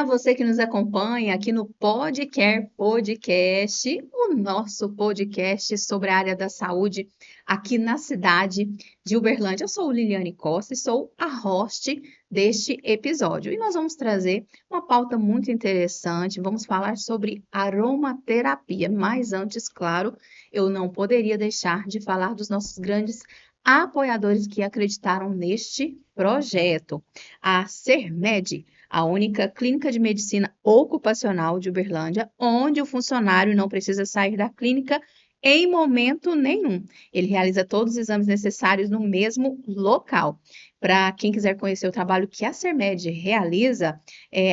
você que nos acompanha aqui no Podcare Podcast, o nosso podcast sobre a área da saúde aqui na cidade de Uberlândia. Eu sou Liliane Costa e sou a host deste episódio. E nós vamos trazer uma pauta muito interessante, vamos falar sobre aromaterapia. Mas antes, claro, eu não poderia deixar de falar dos nossos grandes apoiadores que acreditaram neste projeto. A Sermed, a única clínica de medicina ocupacional de Uberlândia, onde o funcionário não precisa sair da clínica em momento nenhum. Ele realiza todos os exames necessários no mesmo local. Para quem quiser conhecer o trabalho que a Sermed realiza,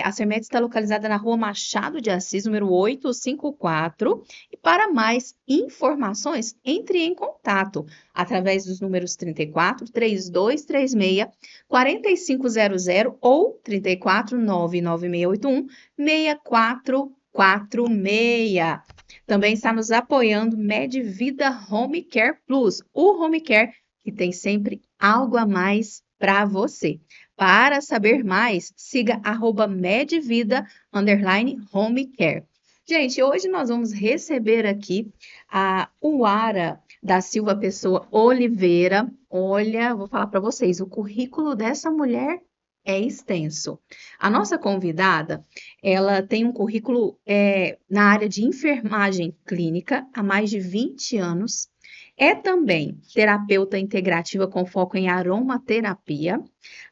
a Sermed está localizada na Rua Machado de Assis, número 854. E para mais informações, entre em contato através dos números 34 3236 4500 ou 34 99681 6446. Também está nos apoiando Medvida Home Care Plus, o Home Care que tem sempre algo a mais para você. Para saber mais, siga @medvida_homecare. Gente, hoje nós vamos receber aqui a Uara da Silva Pessoa Oliveira. Olha, vou falar para vocês, o currículo dessa mulher é extenso. A nossa convidada, ela tem um currículo na área de enfermagem clínica há mais de 20 anos. É também terapeuta integrativa com foco em aromaterapia.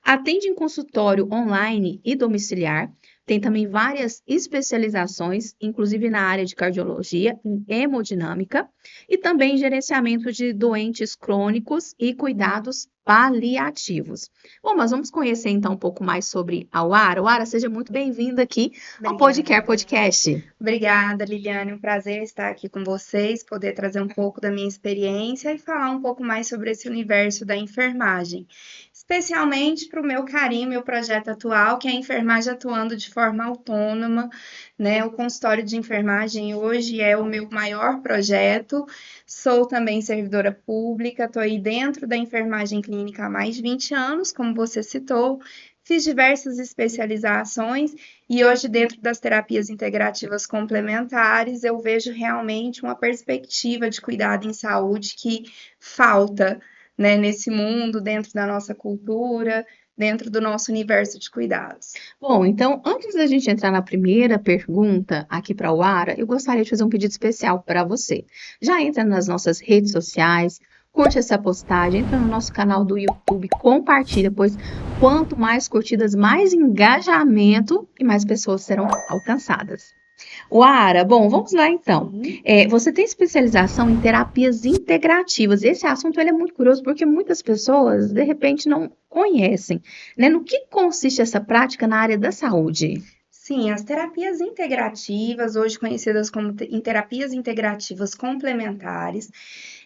Atende em consultório online e domiciliar. Tem também várias especializações, inclusive na área de cardiologia, em hemodinâmica e também gerenciamento de doentes crônicos e cuidados paliativos. Bom, mas vamos conhecer então um pouco mais sobre a Uara. Uara, seja muito bem-vinda aqui ao Podcare Podcast. Obrigada, Liliane. Um prazer estar aqui com vocês, poder trazer um pouco da minha experiência e falar um pouco mais sobre esse universo da enfermagem. Especialmente para o meu carinho, meu projeto atual, que é a enfermagem atuando de forma autônoma, né? O consultório de enfermagem hoje é o meu maior projeto. Sou também servidora pública, estou aí dentro da enfermagem clínica há mais de 20 anos, como você citou. Fiz diversas especializações e hoje, dentro das terapias integrativas complementares, eu vejo realmente uma perspectiva de cuidado em saúde que falta, né, nesse mundo, dentro da nossa cultura, dentro do nosso universo de cuidados. Bom, então, antes da gente entrar na primeira pergunta aqui para a Uara, eu gostaria de fazer um pedido especial para você. Já entra nas nossas redes sociais, curte essa postagem, entra no nosso canal do YouTube, compartilha, pois quanto mais curtidas, mais engajamento e mais pessoas serão alcançadas. Uara, bom, vamos lá então. Você tem especialização em terapias integrativas. Esse assunto ele é muito curioso porque muitas pessoas, de repente, não conhecem, né? No que consiste essa prática na área da saúde? Sim, as terapias integrativas, hoje conhecidas como terapias integrativas complementares,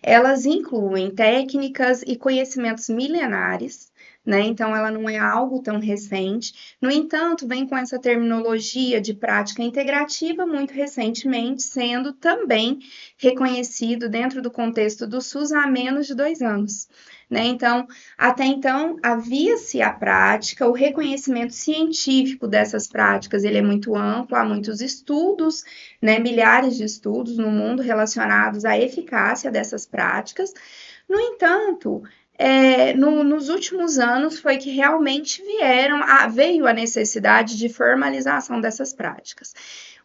elas incluem técnicas e conhecimentos milenares, né? Então, ela não é algo tão recente. No entanto, vem com essa terminologia de prática integrativa muito recentemente, sendo também reconhecido dentro do contexto do SUS há menos de 2 anos. Né? Então, até então, havia-se a prática, o reconhecimento científico dessas práticas, ele é muito amplo, há muitos estudos, né, milhares de estudos no mundo relacionados à eficácia dessas práticas. No entanto, nos últimos anos foi que realmente veio a necessidade de formalização dessas práticas.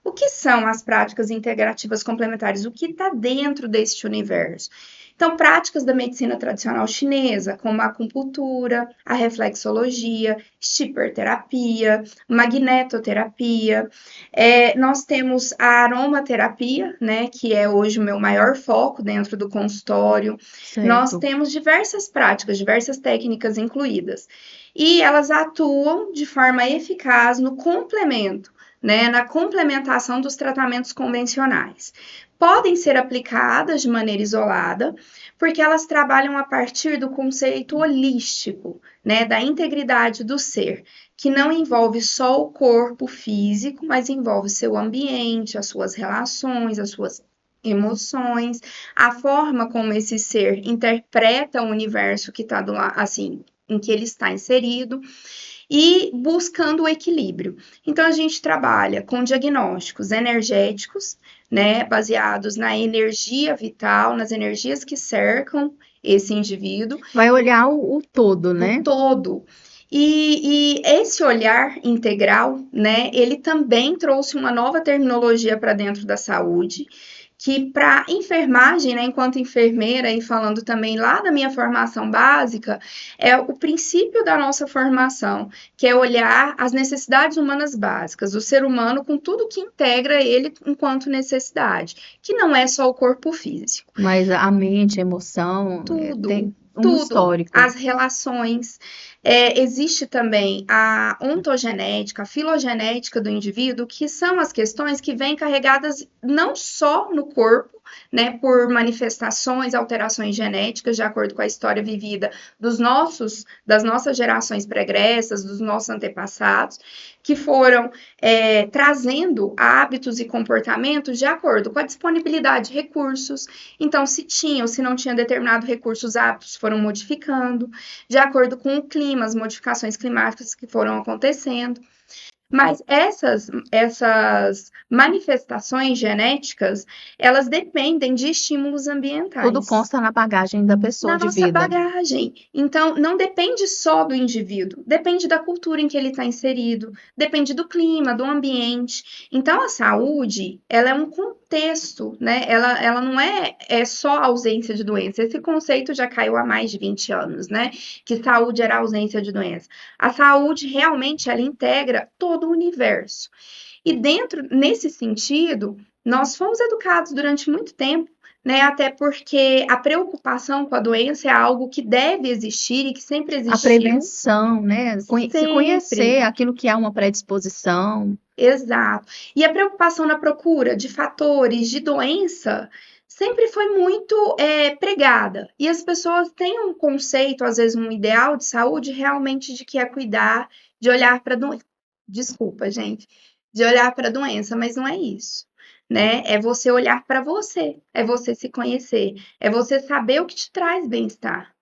O que são as práticas integrativas complementares? O que está dentro deste universo? Então, práticas da medicina tradicional chinesa, como a acupuntura, a reflexologia, stipperterapia, magnetoterapia. Nós temos a aromaterapia, né, que é hoje o meu maior foco dentro do consultório. Certo. Nós temos diversas práticas, diversas técnicas incluídas. E elas atuam de forma eficaz no complemento, né, na complementação dos tratamentos convencionais. Podem ser aplicadas de maneira isolada, porque elas trabalham a partir do conceito holístico, né, da integridade do ser, que não envolve só o corpo físico, mas envolve seu ambiente, as suas relações, as suas emoções, a forma como esse ser interpreta o universo que está assim, em que ele está inserido. e buscando o equilíbrio. Então, a gente trabalha com diagnósticos energéticos, né, baseados na energia vital, nas energias que cercam esse indivíduo, Vai olhar o todo, o né? todo. E esse olhar integral, né, ele também trouxe uma nova terminologia para dentro da saúde, que para enfermagem, né, enquanto enfermeira e falando também lá da minha formação básica, é o princípio da nossa formação, que é olhar as necessidades humanas básicas, do ser humano com tudo que integra ele enquanto necessidade, que não é só o corpo físico. Mas a mente, a emoção, Tudo, tem um tudo, histórico. as relações. Existe também a ontogenética, a filogenética do indivíduo, que são as questões que vêm carregadas não só no corpo, né, por manifestações, alterações genéticas, de acordo com a história vivida das nossas gerações pregressas, dos nossos antepassados, que foram trazendo hábitos e comportamentos de acordo com a disponibilidade de recursos. Então, se tinha ou se não tinha determinado recurso, os hábitos foram modificando, de acordo com o clima, as modificações climáticas que foram acontecendo. Mas essas manifestações genéticas, elas dependem de estímulos Tudo ambientais consta na bagagem da pessoa na de nossa vida. bagagem. Então, não depende só do indivíduo, depende da cultura em que ele está inserido, depende do clima, do ambiente. Então, a saúde, ela é um contexto, né? Ela não é só ausência de doença. Esse conceito já caiu há mais de 20 anos, né? Que saúde era ausência de doença. A saúde, realmente, ela integra todo o universo. E nesse sentido, nós fomos educados durante muito tempo, né? Até porque a preocupação com a doença é algo que deve existir e que sempre A existiu, prevenção, né? Se conhecer sempre. aquilo que há uma predisposição. Exato. E a preocupação na procura de fatores de doença sempre foi muito pregada. E as pessoas têm um conceito, às vezes um ideal de saúde realmente de que é cuidar, de olhar para a doença. Desculpa, gente. De olhar para a doença, mas não é isso. Né? É você olhar para você, é você se conhecer, é você saber o que te traz bem-estar.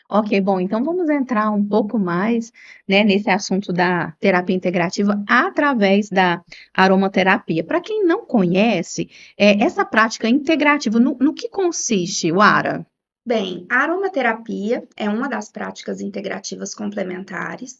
Ok, bom, então vamos entrar um pouco mais, né, nesse assunto da terapia integrativa através da aromaterapia. Para quem não conhece, essa prática integrativa, no que consiste, Wara? Bem, a aromaterapia é uma das práticas integrativas complementares.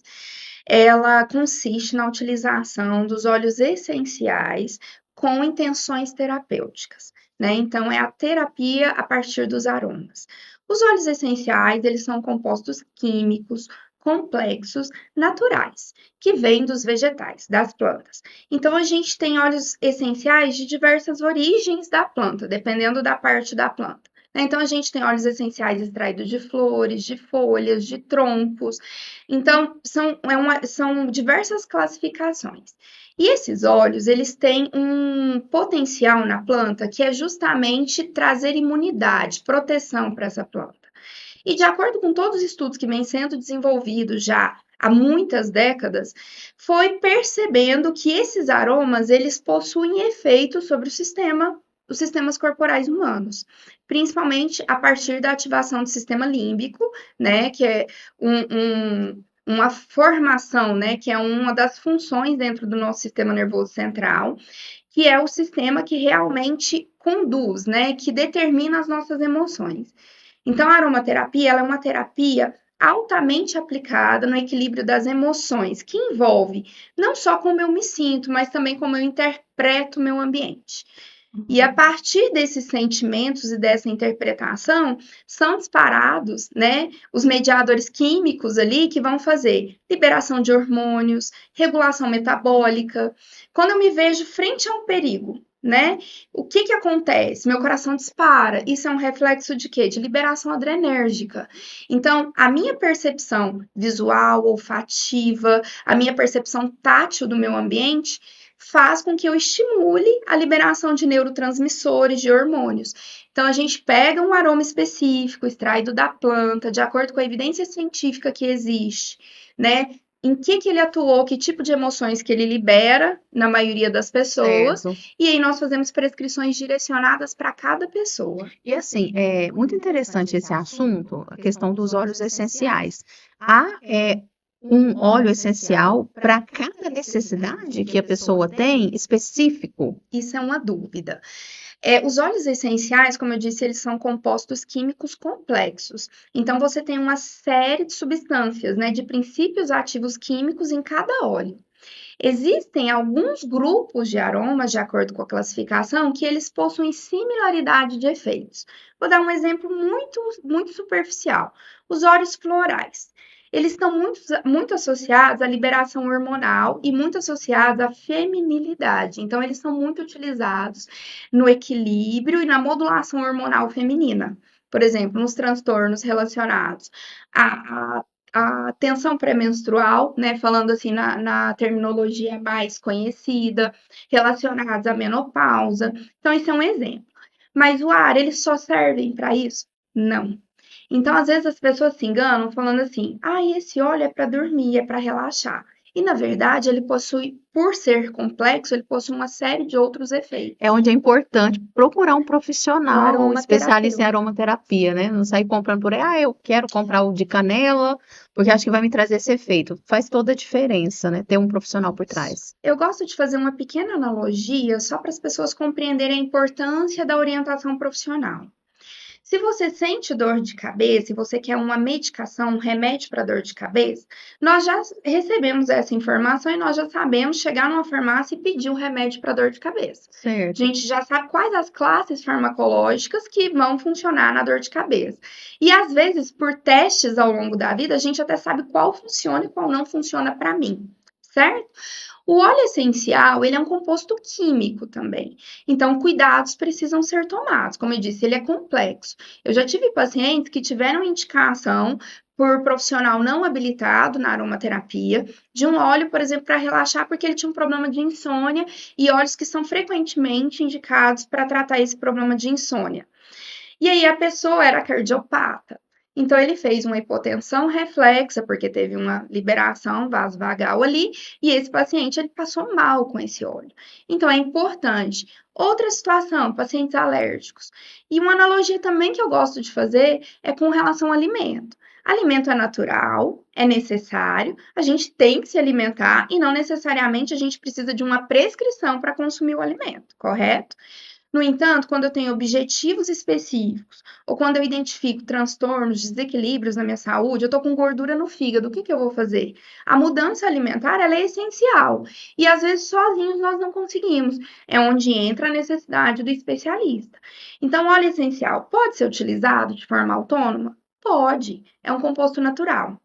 Ela consiste na utilização dos óleos essenciais com intenções terapêuticas, né? Então, é a terapia a partir dos aromas. Os óleos essenciais, eles são compostos químicos complexos naturais, que vêm dos vegetais, das plantas. Então, a gente tem óleos essenciais de diversas origens da planta, dependendo da parte da planta. Então, a gente tem óleos essenciais extraídos de flores, de folhas, de troncos. Então, são diversas classificações. E esses óleos, eles têm um potencial na planta que é justamente trazer imunidade, proteção para essa planta. E de acordo com todos os estudos que vêm sendo desenvolvidos já há muitas décadas, foi percebendo que esses aromas, eles possuem efeitos sobre os sistemas corporais humanos, principalmente a partir da ativação do sistema límbico, né, que é uma formação, né, que é uma das funções dentro do nosso sistema nervoso central, que é o sistema que realmente conduz, né, que determina as nossas emoções. Então, a aromaterapia, ela é uma terapia altamente aplicada no equilíbrio das emoções, que envolve não só como eu me sinto, mas também como eu interpreto o meu ambiente. E a partir desses sentimentos e dessa interpretação, são disparados, né, os mediadores químicos ali que vão fazer liberação de hormônios, regulação metabólica. Quando eu me vejo frente a um perigo, né, o que acontece? Meu coração dispara. Isso é um reflexo de quê? De liberação adrenérgica. Então, a minha percepção visual, olfativa, a minha percepção tátil do meu ambiente faz com que eu estimule a liberação de neurotransmissores, de hormônios. Então, a gente pega um aroma específico, extraído da planta, de acordo com a evidência científica que existe, né? Em que ele atuou, que tipo de emoções que ele libera na maioria das pessoas, Certo. e aí nós fazemos prescrições direcionadas para cada pessoa. E assim, é muito interessante esse assunto, a questão dos óleos essenciais. Há um óleo essencial para cada necessidade que a pessoa tem específico? Isso é uma dúvida. Os óleos essenciais, como eu disse, eles são compostos químicos complexos. Então, você tem uma série de substâncias, né, de princípios ativos químicos em cada óleo. Existem alguns grupos de aromas, de acordo com a classificação, que eles possuem similaridade de efeitos. Vou dar um exemplo muito superficial. Os óleos florais. Eles estão muito associados à liberação hormonal e muito associados à feminilidade. Então, eles são muito utilizados no equilíbrio e na modulação hormonal feminina. Por exemplo, nos transtornos relacionados a tensão pré-menstrual, né, falando assim na terminologia mais conhecida, relacionados à menopausa. Então, isso é um exemplo. Mas o ar, eles só servem para isso? Não. Então, às vezes as pessoas se enganam falando assim: ah, esse óleo é para dormir, é para relaxar. E na verdade, ele possui, por ser complexo, ele possui uma série de outros efeitos. É onde é importante procurar um O profissional especialista em aromaterapeuta. aromaterapia, né? Não sair comprando por aí, eu quero comprar o de canela, porque acho que vai me trazer esse efeito. Faz toda a diferença, né? Ter um profissional por trás. Eu gosto de fazer uma pequena analogia só para as pessoas compreenderem a importância da orientação profissional. Se você sente dor de cabeça e você quer uma medicação, um remédio para dor de cabeça, nós já recebemos essa informação e nós já sabemos chegar numa farmácia e pedir um remédio para dor de cabeça. A Certo. gente já sabe quais as classes farmacológicas que vão funcionar na dor de cabeça. E às vezes, por testes ao longo da vida, a gente até sabe qual funciona e qual não funciona para mim, certo? O óleo essencial, ele é um composto químico também. Então, cuidados precisam ser tomados. Como eu disse, ele é complexo. Eu já tive pacientes que tiveram indicação por profissional não habilitado na aromaterapia, de um óleo, por exemplo, para relaxar, porque ele tinha um problema de insônia, e óleos que são frequentemente indicados para tratar esse problema de insônia. E aí a pessoa era cardiopata. Então ele fez uma hipotensão reflexa, porque teve uma liberação vasovagal ali, e esse paciente ele passou mal com esse óleo. Então é importante. Outra situação, pacientes alérgicos. E uma analogia também que eu gosto de fazer é com relação ao alimento. Alimento é natural, é necessário, a gente tem que se alimentar e não necessariamente a gente precisa de uma prescrição para consumir o alimento, correto? No entanto, quando eu tenho objetivos específicos, ou quando eu identifico transtornos, desequilíbrios na minha saúde, eu estou com gordura no fígado, o que eu vou fazer? A mudança alimentar, ela é essencial. E às vezes sozinhos nós não conseguimos. É onde entra a necessidade do especialista. Então, óleo essencial pode ser utilizado de forma autônoma? Pode. É um composto natural.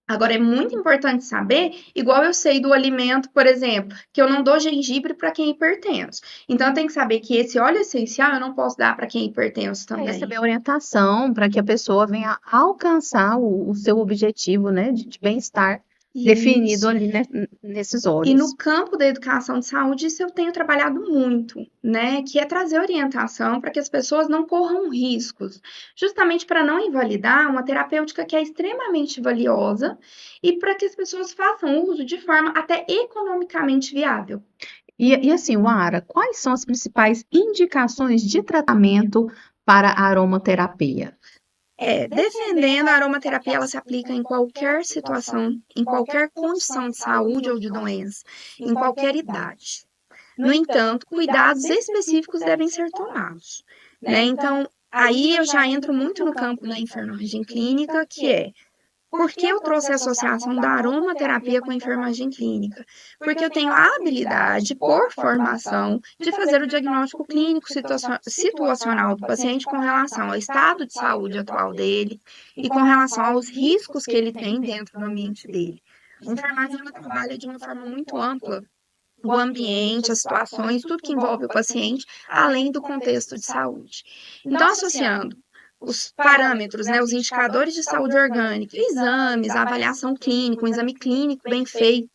Agora, é muito importante saber, igual eu sei do alimento, por exemplo, que eu não dou gengibre para quem é hipertenso. Então, eu tenho que saber que esse óleo essencial eu não posso dar para quem é hipertenso É também. receber orientação para que a pessoa venha alcançar o seu objetivo, né, de bem-estar definido Isso. ali, né, nesses E óleos. no campo da educação de saúde, isso eu tenho trabalhado muito, né? Que é trazer orientação para que as pessoas não corram riscos, justamente para não invalidar uma terapêutica que é extremamente valiosa e para que as pessoas façam uso de forma até economicamente viável. E assim, Wara, quais são as principais indicações de tratamento para a aromaterapia? Defendendo a aromaterapia, ela se aplica em qualquer situação, em qualquer condição de saúde ou de doença, em qualquer idade. No entanto, cuidados específicos devem ser tomados, né? Então, aí eu já entro muito no campo da enfermagem clínica, que é por que eu trouxe a associação da aromaterapia com a enfermagem clínica? Porque eu tenho a habilidade, por formação, de fazer o diagnóstico clínico situacional do paciente com relação ao estado de saúde atual dele e com relação aos riscos que ele tem dentro do ambiente dele. A enfermagem ela trabalha de uma forma muito ampla o ambiente, as situações, tudo que envolve o paciente, além do contexto de saúde. Então, associando os parâmetros, né, os indicadores de saúde orgânica, exames, a avaliação clínica, um exame clínico bem feito,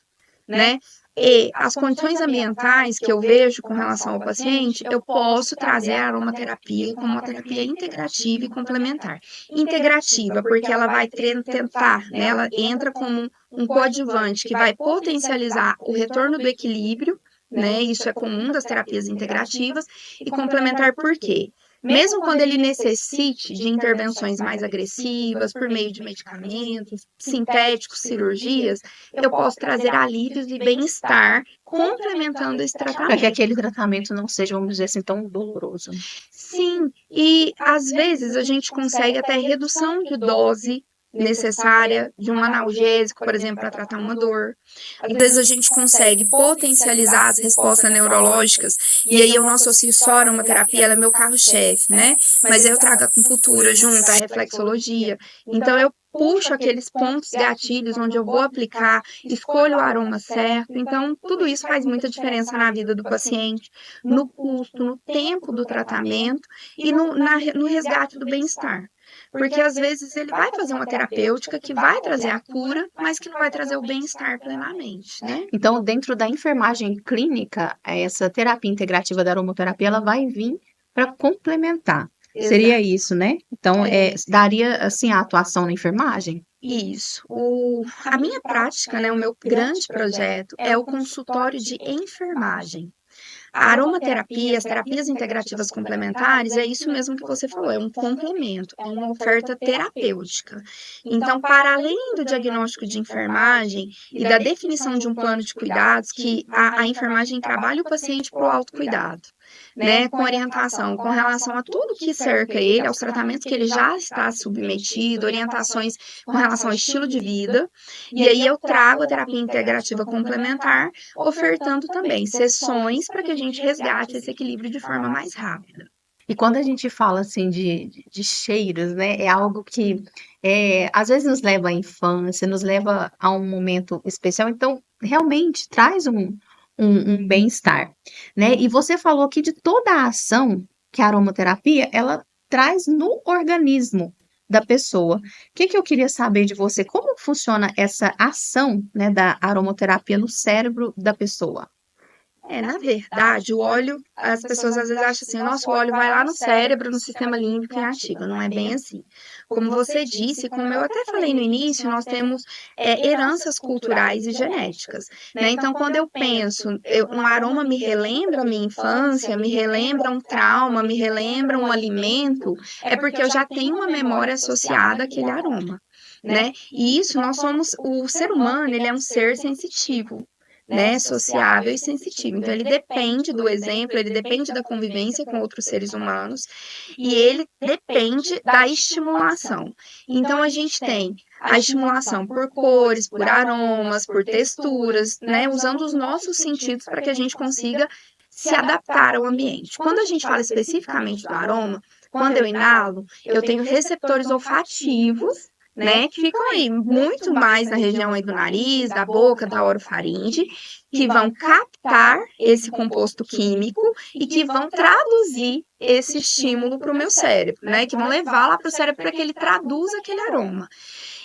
né, e as condições ambientais que eu vejo com relação ao paciente, eu posso trazer a aromaterapia como uma terapia integrativa e complementar. Integrativa, porque ela vai tentar, né, ela entra como um coadjuvante que vai potencializar o retorno do equilíbrio, né? Isso é comum das terapias integrativas, e complementar por quê? mesmo quando ele necessite de intervenções mais agressivas, por meio de medicamentos, sintéticos, cirurgias, eu posso trazer alívios e bem-estar complementando esse Para que tratamento. aquele tratamento não seja, vamos dizer assim, tão doloroso. Sim, e às vezes a gente consegue até redução de dose necessária de um analgésico, por exemplo, para tratar uma dor. Às vezes a gente consegue potencializar as respostas neurológicas, e aí eu não associo só a aromaterapia, ela é meu carro-chefe, né? Mas eu trago a acupuntura junto, a reflexologia. Então eu puxo aqueles pontos gatilhos onde eu vou aplicar, escolho o aroma certo. Então, tudo isso faz muita diferença na vida do paciente, no custo, no tempo do tratamento e no resgate do bem-estar. Porque às vezes ele vai fazer uma terapêutica que vai trazer a cura, mas que não vai trazer o bem-estar plenamente, né? Então, dentro da enfermagem clínica, essa terapia integrativa da aromaterapia, ela vai vir para complementar. Seria Exato. isso, né? Então, daria, assim, a atuação na enfermagem? Isso. A minha prática, né, o meu grande projeto é o consultório de enfermagem. A aromaterapia, as terapias integrativas complementares, é isso mesmo que você falou, é um complemento, é uma oferta terapêutica. Então, para além do diagnóstico de enfermagem e da definição de um plano de cuidados, que a enfermagem trabalha o paciente para o autocuidado, né, com orientação com relação a tudo que cerca ele, aos tratamentos que ele já está submetido, orientações com relação ao estilo de vida, e aí eu trago a terapia integrativa complementar, ofertando também sessões para que a gente resgate esse equilíbrio de forma mais rápida. E quando a gente fala assim de cheiros, né, é algo que às vezes nos leva à infância, nos leva a um momento especial, então realmente traz um bem-estar, né? E você falou aqui de toda a ação que a aromaterapia ela traz no organismo da pessoa. O que que eu queria saber de você? Como funciona essa ação, né, da aromaterapia no cérebro da pessoa? Na verdade, o óleo, as pessoas às vezes acham assim, o nosso óleo vai lá no cérebro, no sistema límbico e ativa. Não é bem assim. Como você disse, como eu até falei no início, nós temos heranças culturais e genéticas, né? Então, quando eu penso, um aroma me relembra a minha infância, me relembra um trauma, me relembra um alimento, é porque eu já tenho uma memória associada àquele aroma, né? E isso, nós somos, o ser humano, ele é um ser sensitivo, né, sociável e sensitivo. Então, ele depende do exemplo, ele depende da convivência com outros seres humanos e ele depende da estimulação. Então, a gente tem a estimulação por cores, por aromas, por texturas, né, usando os nossos sentidos para que a gente consiga se adaptar ao ambiente. Quando a gente fala especificamente do aroma, quando eu inalo, eu tenho receptores olfativos, né, que ficam aí muito mais na região aí do nariz, da boca, da orofaringe, que vão captar esse composto químico e que vão traduzir esse estímulo para o meu cérebro, né, que vão levar lá para o cérebro para que ele traduza aquele aroma.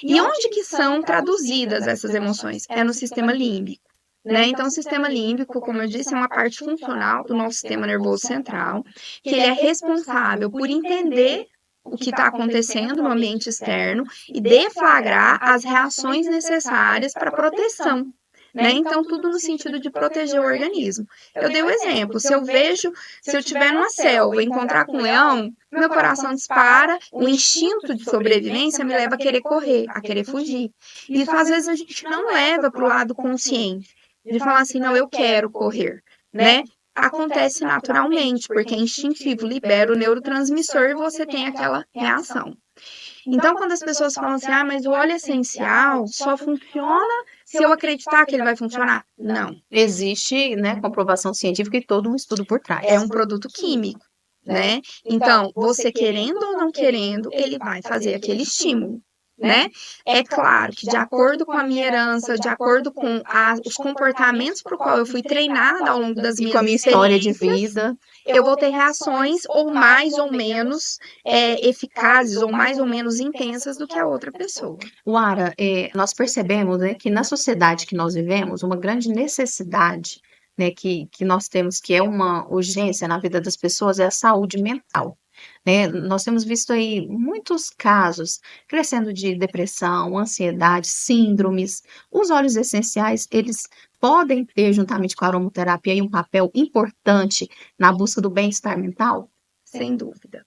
E onde que são traduzidas essas emoções? É no sistema límbico. Né? Então, o sistema límbico, como eu disse, é uma parte funcional do nosso sistema nervoso central, que ele é responsável por entender o que está acontecendo no ambiente externo e deflagrar as reações necessárias para proteção. Né? Então, tudo no sentido de proteger o organismo. Eu dei o exemplo, se eu estiver numa selva e encontrar com um leão, meu coração dispara, o instinto de sobrevivência me leva a querer correr, a querer fugir. Isso, às vezes, a gente não leva para o lado consciente, de falar assim, não, eu quero correr, né? Acontece naturalmente, porque é instintivo, libera o neurotransmissor e você tem aquela reação. Então, quando as pessoas falam assim, mas o óleo essencial só funciona se eu acreditar que ele vai funcionar? Não. Existe, né, comprovação científica e todo um estudo por trás. É um produto químico, né? Então, você querendo ou não querendo, ele vai fazer aquele estímulo, né? É claro que de acordo com a minha herança, de acordo com os comportamentos para o qual eu fui treinada ao longo das minhas com a minha história de vida, eu vou ter reações ou mais ou menos eficazes ou mais ou menos intensas do que a outra pessoa. Wara, nós percebemos, né, que na sociedade que nós vivemos, uma grande necessidade, né, que nós temos, que é uma urgência na vida das pessoas, é a saúde mental. Né? Nós temos visto aí muitos casos crescendo de depressão, ansiedade, síndromes. Os óleos essenciais, eles podem ter, juntamente com a aromaterapia, aí um papel importante na busca do bem-estar mental? sem dúvida.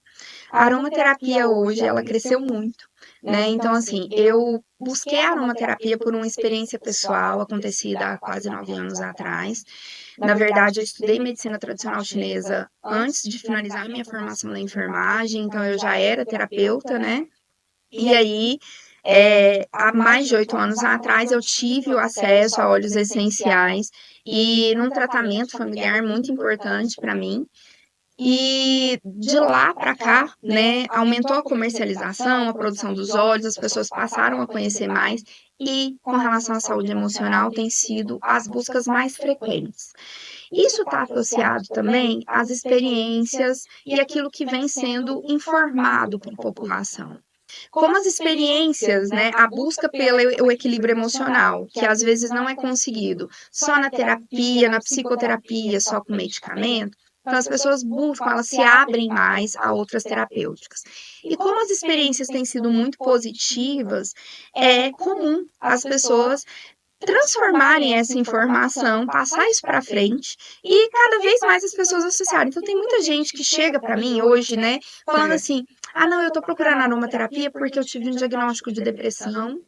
A aromaterapia hoje, ela cresceu muito, né? Então, assim, eu busquei a aromaterapia por uma experiência pessoal acontecida há quase 9 anos atrás. Na verdade, eu estudei medicina tradicional chinesa antes de finalizar a minha formação na enfermagem, então eu já era terapeuta, né? E aí, há mais de 8 anos atrás, eu tive o acesso a óleos essenciais e num tratamento familiar muito importante para mim. E de lá para cá, né, aumentou a comercialização, a produção dos óleos, as pessoas passaram a conhecer mais e, com relação à saúde emocional, tem sido as buscas mais frequentes. Isso está associado também às experiências e aquilo que vem sendo informado para a população. Como as experiências, né, a busca pelo equilíbrio emocional, que às vezes não é conseguido só na terapia, na psicoterapia, só com medicamento, então as pessoas buscam, elas se abrem mais a outras terapêuticas. E como as experiências têm sido muito positivas, é comum as pessoas transformarem essa informação, passar isso para frente e cada vez mais as pessoas associarem. Então tem muita gente que chega para mim hoje, né, falando assim: "Ah, não, eu tô procurando aromaterapia porque eu tive um diagnóstico de depressão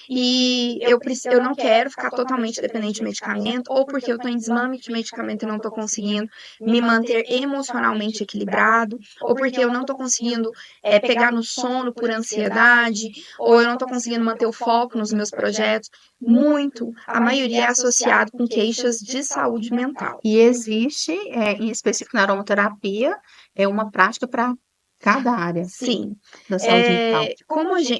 e eu não quero ficar totalmente dependente de medicamento, ou porque eu tô em desmame de medicamento e não tô conseguindo me manter emocionalmente equilibrado, ou porque eu não tô conseguindo pegar no sono por ansiedade, ou eu não tô conseguindo manter o foco nos meus projetos." Muito, a maioria é associado com queixas de saúde mental. E existe, em específico na aromaterapia, uma prática para cada área Sim. da saúde mental.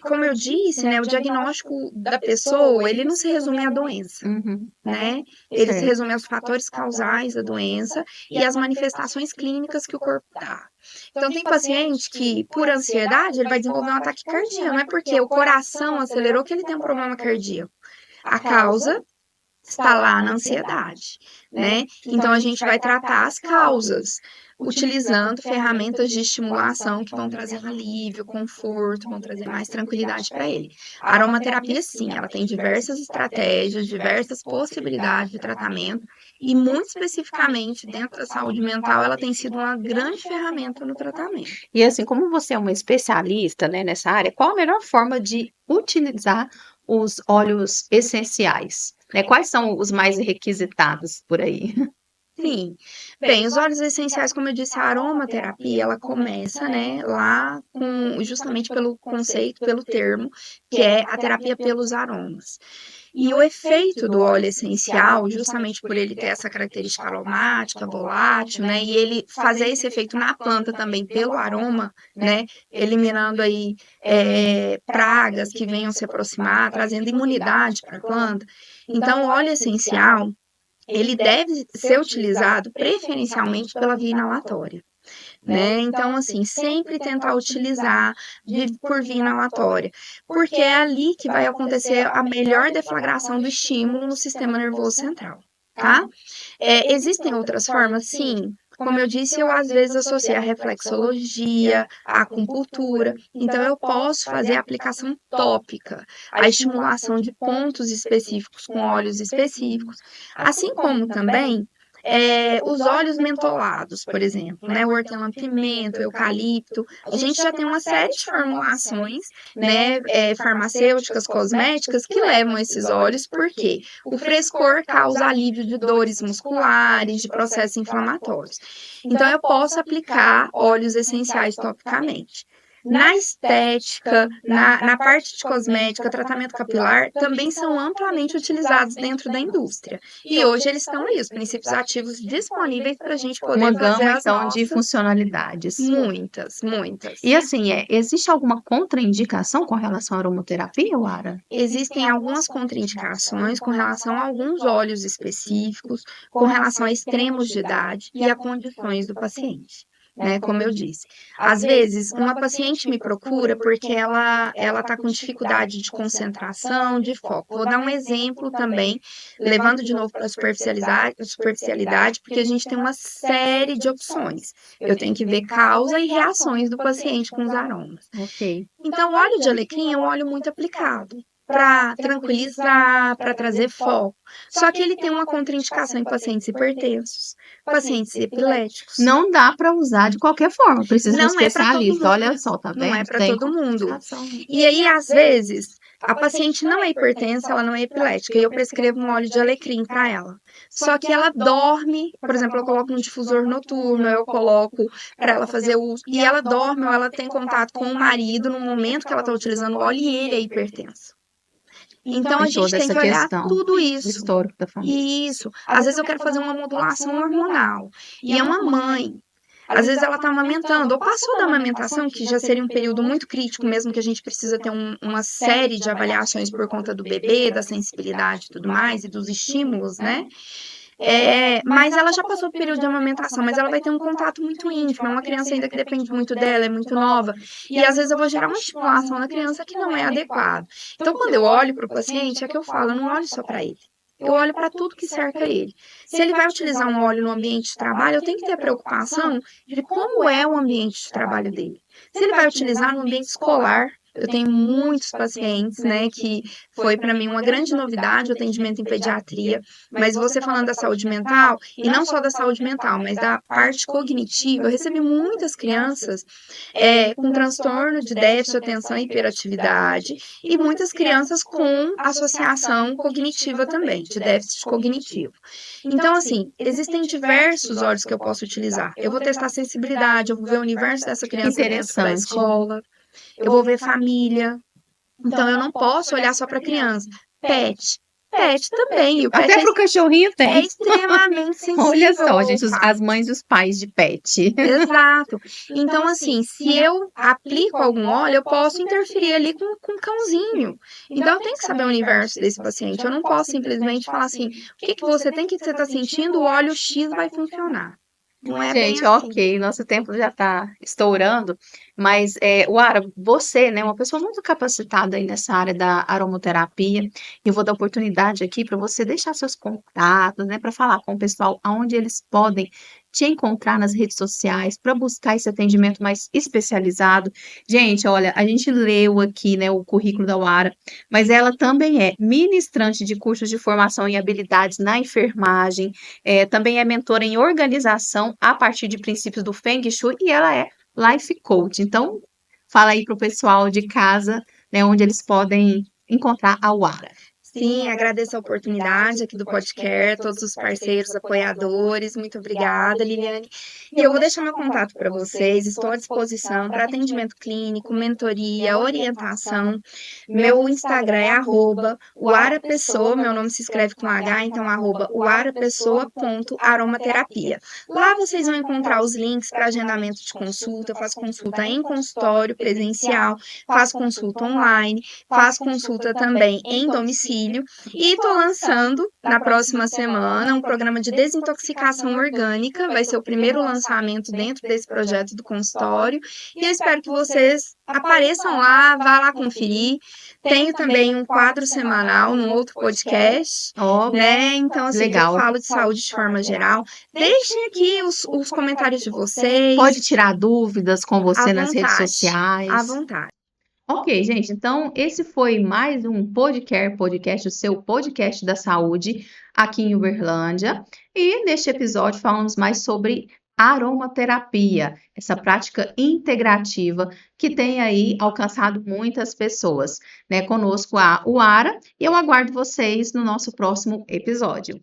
Como eu disse, né, o diagnóstico da pessoa, ele não se resume à doença, Uhum, né? Ele se certo. resume aos fatores causais da doença e às manifestações clínicas que o corpo dá. Então, tem paciente que, por ansiedade, ele vai desenvolver um ataque cardíaco, não é porque o coração acelerou que ele tem um problema cardíaco. A causa está lá na ansiedade, né? Então a gente vai tratar as causas utilizando ferramentas de estimulação que vão trazer alívio, conforto, vão trazer mais tranquilidade para ele. A aromaterapia, sim, ela tem diversas estratégias, diversas possibilidades de tratamento e muito especificamente dentro da saúde mental, ela tem sido uma grande ferramenta no tratamento. E assim, como você é uma especialista, né, nessa área, qual a melhor forma de utilizar os óleos essenciais? Né? Quais são os mais requisitados por aí? Sim. Bem, os óleos essenciais, como eu disse, a aromaterapia, ela começa, né, lá com justamente pelo conceito, pelo termo, que é a terapia pelos aromas. E o efeito do óleo essencial, justamente por ele ter essa característica aromática, volátil, né, e ele fazer esse efeito na planta também pelo aroma, né, eliminando aí pragas que venham se aproximar, trazendo imunidade para a planta. Então, o óleo essencial ele deve ser utilizado preferencialmente pela via inalatória, né? Então, assim, sempre tentar utilizar por via inalatória, porque é ali que vai acontecer a melhor deflagração do estímulo no sistema nervoso central, tá? Existem outras formas? Sim. Como eu disse, eu às vezes associo a reflexologia, a acupuntura. Então, eu posso fazer a aplicação tópica, a estimulação de pontos específicos com óleos específicos, assim como também os óleos mentolados, por exemplo, né? O hortelã-pimenta, o eucalipto. A gente já tem uma série de formulações, né, farmacêuticas, cosméticas, que levam esses óleos, porque o frescor causa alívio de dores musculares, de processos inflamatórios. Então, eu posso aplicar óleos essenciais topicamente. Na estética, na parte de cosmética, tratamento capilar, também são amplamente utilizados dentro da indústria. E hoje eles estão aí, os princípios ativos disponíveis para a gente poder Uma fazer gama, as então, de nossas. funcionalidades. Muitas, muitas. E assim, existe alguma contraindicação com relação à aromaterapia, Lara? Existem algumas contraindicações com relação a alguns óleos específicos, com relação a extremos de idade e a condições do paciente. Né, como eu disse. Às vezes, uma paciente me procura porque ela está com dificuldade de concentração, de foco. Vou dar um exemplo também, levando de novo para a superficialidade, porque a gente tem uma série de opções. Eu tenho que ver causa e reações do paciente com os aromas. Ok. Então, o óleo de alecrim é um óleo muito aplicado. para tranquilizar, para trazer foco. Só que ele tem uma contraindicação em pacientes hipertensos, pacientes epiléticos. Não dá para usar de qualquer forma, precisa de um Não é para todo especialista. mundo. Olha só, tá Não é vendo? para Tem todo mundo. contraindicação. E aí, às vezes, a paciente não é hipertensa, ela não é epilética, e eu prescrevo um óleo de alecrim para ela. Só que ela dorme, por exemplo, eu coloco um difusor noturno, eu coloco para ela fazer uso, e ela dorme ou ela tem contato com o marido no momento que ela está utilizando o óleo e ele é hipertenso. Então, a Tem gente toda tem que essa olhar questão tudo do isso. histórico da família. Isso. Às vezes eu quero fazer uma modulação hormonal. E é uma mãe. Às vezes ela está amamentando, ou passou da amamentação, que já seria um período muito crítico, mesmo que a gente precisa ter uma série de avaliações por conta do bebê, da sensibilidade e tudo mais, e dos estímulos, né? Mas ela já passou do período de amamentação, mas ela vai ter um contato muito íntimo, é uma criança ainda que depende muito dela, é muito nova, e às vezes eu vou gerar uma estimulação na criança que não é adequada. Então, quando eu olho para o paciente, é que eu falo, eu não olho só para ele. Eu olho para tudo que cerca ele. Se ele vai utilizar um óleo no ambiente de trabalho, eu tenho que ter a preocupação de como é o ambiente de trabalho dele. Se ele vai utilizar no ambiente escolar, eu tenho muitos pacientes, né, que foi para mim uma grande novidade o atendimento em pediatria, mas você falando da saúde mental, e não só da saúde mental, mas da parte cognitiva, eu recebi muitas crianças com transtorno de déficit de atenção e hiperatividade, e muitas crianças com associação cognitiva também, de déficit cognitivo. Então, assim, existem diversos óleos que eu posso utilizar. Eu vou testar a sensibilidade, eu vou ver o universo dessa criança dentro da escola, eu vou ver família. Então, eu não posso olhar só para criança. Pet. Pet também. O pet Até pro cachorrinho tem. é extremamente sensível. Olha só, gente, as mães e os pais de pet. Exato. Então, assim, se eu aplico algum óleo, eu posso interferir ali com o cãozinho. Então, eu tenho que saber o universo desse paciente. Eu não posso simplesmente falar assim, o que você tem, o que você está sentindo, o óleo X vai funcionar. Não é bem Gente, assim. ok, nosso tempo já está estourando, mas, Wara, você, né, uma pessoa muito capacitada aí nessa área da aromaterapia, eu vou dar oportunidade aqui para você deixar seus contatos, né, para falar com o pessoal aonde eles podem te encontrar nas redes sociais para buscar esse atendimento mais especializado. Gente, olha, a gente leu aqui, né, o currículo da Wara, mas ela também é ministrante de cursos de formação em habilidades na enfermagem, também é mentora em organização a partir de princípios do Feng Shui e ela é Life Coach. Então, fala aí para o pessoal de casa, né, onde eles podem encontrar a Wara. Sim, agradeço a oportunidade aqui do podcast, todos os parceiros, apoiadores. Muito obrigada, Liliane. E eu vou deixar meu contato para vocês. Estou à disposição para atendimento clínico, mentoria, orientação. Meu Instagram é @uarapessoa, meu nome se escreve com H, então @uarapessoa.aromaterapia. Lá vocês vão encontrar os links para agendamento de consulta. Eu faço consulta em consultório presencial, faço consulta online, faço consulta também em domicílio. E estou lançando na próxima semana um programa de desintoxicação orgânica. Vai ser o primeiro lançamento dentro desse projeto do consultório. E eu espero que vocês apareçam lá, vá lá conferir. Tenho também um quadro semanal num outro podcast, né? Então, assim, legal. eu falo de saúde de forma geral. Deixem aqui os comentários de vocês. Pode tirar dúvidas com você nas redes sociais. À vontade. Ok, gente, então esse foi mais um podcast, o seu podcast da saúde aqui em Uberlândia. E neste episódio falamos mais sobre aromaterapia, essa prática integrativa que tem aí alcançado muitas pessoas, né? Conosco a Wara e eu aguardo vocês no nosso próximo episódio.